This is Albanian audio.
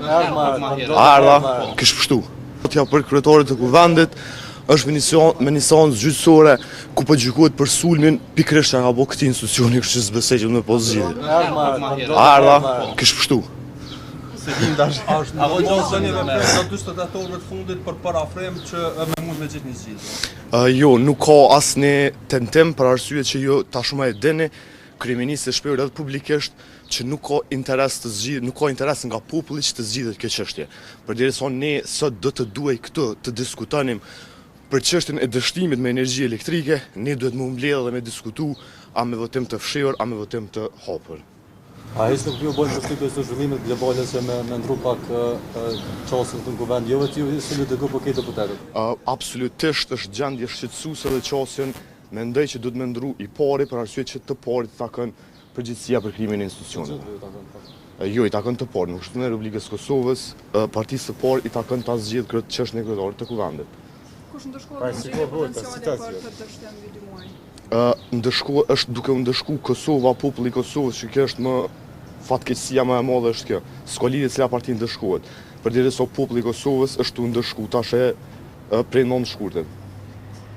Ardha, kish pështu. Tja për kryetarët të kuvendit është me një seancë gjyqësore ku po gjykohet për sulmin pikërisht nga bo këtij institucioni, kështu që s'besoj që më po zgjidhet. Ardha, kish pështu. Apo gjatë një veprim të 40 datorëve të fundit për parafrem që me mund me gjithë një zgjidhje. Jo, nuk ka asnjë tentim për arsye që jo tashmë e dini, kryeministri shpreh edhe publikisht që nuk ka interes të zgjidhet, nuk ka interes nga populli që të zgjidhet kjo çështje. Përderisa ne sot do të duaj këtë të diskutonim për çështjen e dështimit me energji elektrike, ne duhet më mbledh dhe me diskutu a me votim të fshehur, a me votim të hapur. A hiç nuk ju bën përshtypje se zhvillimet globale që me ndru pak çastin të kuvend, jo vetë ju si LDK po këtë deputetët. Absolutisht është gjendje shqetësuese dhe çastin mendoj që duhet me ndru i pari për arsye që të parit të takon përgjegjësia për krimin e institucioneve. Jo, i takon të parë, nuk është në Republikës Kosovës, partisë të parë i takon ta zgjidhë këtë çështje në kryetarit të kuvendit. Kush ndëshkohet zgjidhje potenciale për këtë dështim mbi 2 muaj? Është duke u ndëshku Kosova, populli i Kosovës, që kjo është më fatkeqësia më e madhe është kjo. S'ka lidhje cila parti ndëshkohet. Përderisa populli i Kosovës është u ndëshku tash prej 9 shkurtit.